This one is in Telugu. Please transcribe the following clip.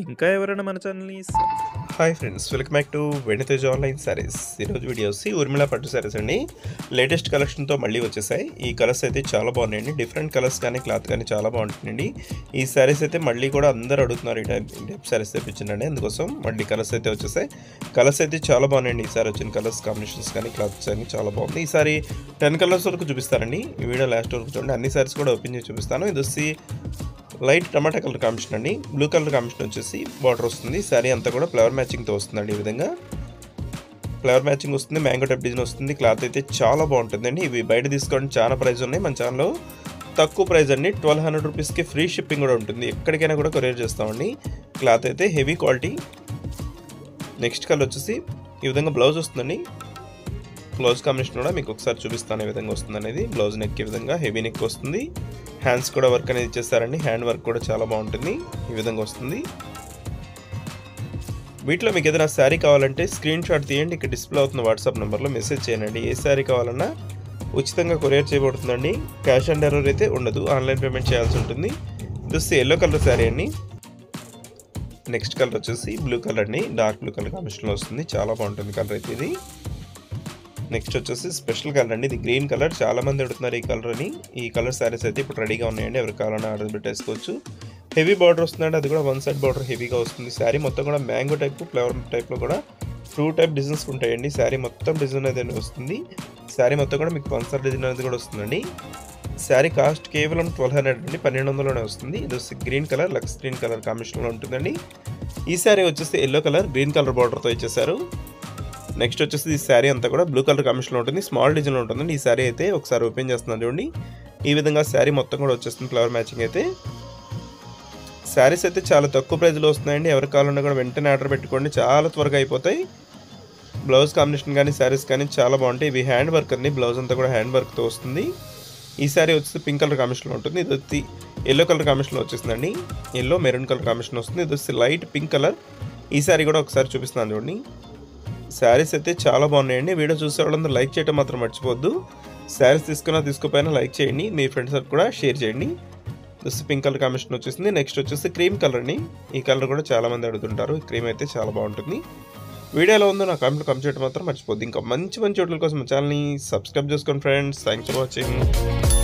ఇంకా ఎవరైనా మన ఛానల్‌ని hi friends, welcome back to వెనితేజ్ online saris. ఈరోజు వీడియో వచ్చి ఊర్మిళ పట్టు శారీస్ అండి. లేటెస్ట్ కలెక్షన్తో మళ్ళీ వచ్చేసాయి. ఈ కలర్స్ అయితే చాలా బాగున్నాయండి. డిఫరెంట్ కలర్స్ కానీ క్లాత్ కానీ చాలా బాగుంటుందండి. ఈ శారీస్ అయితే మళ్ళీ కూడా అందరూ అడుగుతున్నారు ఈ టైప్ శారీస్ తెప్పించండి, అందుకోసం మళ్ళీ కలర్స్ అయితే వచ్చేసాయి. కలర్స్ అయితే చాలా బాగున్నాయండి. ఈసారి వచ్చిన కలర్స్ కాంబినేషన్స్ కానీ క్లాత్స్ కానీ చాలా బాగుంది. ఈసారి 10 కలర్స్ వరకు చూపిస్తారండి. ఈ వీడియో లాస్ట్ వరకు చూడండి. అన్ని శారీస్ కూడా ఓపెన్ చేసి చూపిస్తాను. ఇది వచ్చి లైట్ టమాటా కలర్ కాంబినేషన్ అండి. బ్లూ కలర్ కాంబినేషన్ వచ్చేసి బార్డర్ వస్తుంది. శారీ అంతా కూడా ఫ్లవర్ మ్యాచింగ్తో వస్తుందండి. ఈ విధంగా ఫ్లవర్ మ్యాచింగ్ వస్తుంది. మ్యాంగో టైప్ డిజైన్ వస్తుంది. క్లాత్ అయితే చాలా బాగుంటుందండి. ఇవి బయట తీసుకోవడం చాలా ప్రైస్ ఉన్నాయి. మన ఛానల్లో తక్కువ ప్రైస్ అండి. 1200 రూపీస్కి ఫ్రీ షిప్పింగ్ కూడా ఉంటుంది. ఎక్కడికైనా కూడా కొరియర్ చేస్తామండి. క్లాత్ అయితే హెవీ క్వాలిటీ. నెక్స్ట్ కలర్ వచ్చేసి ఈ విధంగా బ్లౌజ్ వస్తుందండి. బ్లౌజ్ కాంబినేషన్ కూడా మీకు ఒకసారి చూపిస్తాను ఏ విధంగా వస్తుంది అనేది. బ్లౌజ్ నెక్ ఈ విధంగా హెవీ నెక్ వస్తుంది. హ్యాండ్స్ కూడా వర్క్ అనేది ఇచ్చేస్తారండి. హ్యాండ్ వర్క్ కూడా చాలా బాగుంటుంది. ఈ విధంగా వస్తుంది. వీటిలో మీకు ఏదైనా శారీ కావాలంటే స్క్రీన్ షాట్ తీయండి. ఇక్కడ డిస్ప్లే అవుతున్న వాట్సాప్ నెంబర్లో మెసేజ్ చేయండి. ఏ శారీ కావాలన్నా ఉచితంగా కొరియర్ చేయబడుతుందండి. క్యాష్ ఆన్ డెలివరీ అయితే ఉండదు, ఆన్లైన్ పేమెంట్ చేయాల్సి ఉంటుంది. ఇది వచ్చి ఎల్లో కలర్ శారీ అండి. నెక్స్ట్ కలర్ వచ్చేసి బ్లూ కలర్ అండి. డార్క్ బ్లూ కలర్ కాంబినేషన్లో వస్తుంది. చాలా బాగుంటుంది కలర్ అయితే ఇది. నెక్స్ట్ వచ్చేసి స్పెషల్ కలర్ అండి. ఇది గ్రీన్ కలర్. చాలా మంది అడుగుతున్నారు ఈ కలర్ అని. ఈ కలర్ శారీస్ అయితే ఇప్పుడు రెడీగా ఉన్నాయండి. ఎవరికి కావాలన్నా ఆర్డర్ పెట్టేసుకోవచ్చు. హెవీ బార్డర్ వస్తుందండి. అది కూడా వన్ సైడ్ బార్డర్ హెవీగా వస్తుంది. శారీ మొత్తం కూడా మ్యాంగో టైప్, ఫ్లవర్ టైప్లో కూడా 2 టైప్ డిజైన్స్ ఉంటాయండి. శారీ మొత్తం డిజైన్ అనేది వస్తుంది. శారీ మొత్తం కూడా మీకు వన్ సైడ్ డిజైన్ అనేది కూడా వస్తుందండి. శారీ కాస్ట్ కేవలం 1200 అండి, 1200లోనే వస్తుంది. ఇది వచ్చి గ్రీన్ కలర్, లక్స్ గ్రీన్ కలర్ కాంబినేషన్లో ఉంటుందండి. ఈ శారీ వచ్చేసి ఎల్లో కలర్, గ్రీన్ కలర్ బార్డర్తో ఇచ్చేసారు. నెక్స్ట్ వచ్చేసి ఈ శారీ అంతా కూడా బ్లూ కలర్ కాంబినేషన్లో ఉంటుంది. స్మాల్ డిజైన్లో ఉంటుందండి. ఈ శారీ అయితే ఒకసారి ఓపెన్ చేస్తున్నాను చూడండి. ఈ విధంగా శారీ మొత్తం కూడా వచ్చేస్తుంది. ఫ్లవర్ మ్యాచింగ్ అయితే. శారీస్ అయితే చాలా తక్కువ ప్రైస్లో వస్తున్నాయండి. ఎవరికి కావాలన్నా కూడా వెంటనే ఆర్డర్ పెట్టుకోండి, చాలా త్వరగా అయిపోతాయి. బ్లౌజ్ కాంబినేషన్ కానీ శారీస్ కానీ చాలా బాగుంటాయి. ఇవి హ్యాండ్ వర్క్ అండి. బ్లౌజ్ అంతా కూడా హ్యాండ్ వర్క్తో వస్తుంది. ఈ శారీ వచ్చేసి పింక్ కలర్ కాంబినేషన్లో ఉంటుంది. ఇది వచ్చి ఎల్లో కలర్ కాంబినేషన్లో వచ్చేసిందండి. ఎల్లో మెరూన్ కలర్ కాంబినేషన్ వస్తుంది. ఇది వచ్చి లైట్ పింక్ కలర్. ఈ శారీ కూడా ఒకసారి చూపిస్తున్నాను చూడండి. శారీస్ అయితే చాలా బాగున్నాయండి. వీడియో చూసే వాళ్ళందరూ లైక్ చేయడం మాత్రం మర్చిపోవద్దు. శారీస్ తీసుకోకపోయినా లైక్ చేయండి. మీ ఫ్రెండ్స్ కూడా షేర్ చేయండి. జస్ట్ పింక్ కలర్ కాంబినేషన్ వచ్చేసింది. నెక్స్ట్ వచ్చేసి క్రీమ్ కలర్ అండి. ఈ కలర్ కూడా చాలా మంది అడుగుతుంటారు. క్రీమ్ అయితే చాలా బాగుంటుంది. వీడియో ఎలా ఉందో నా కామెంట్లో కమెంట్ చేయడం మాత్రం మర్చిపోద్దు. ఇంకా మంచి మంచి వీడియోల కోసం మా ఛానల్ని సబ్స్క్రైబ్ చేసుకోండి ఫ్రెండ్స్. Thanks for watching.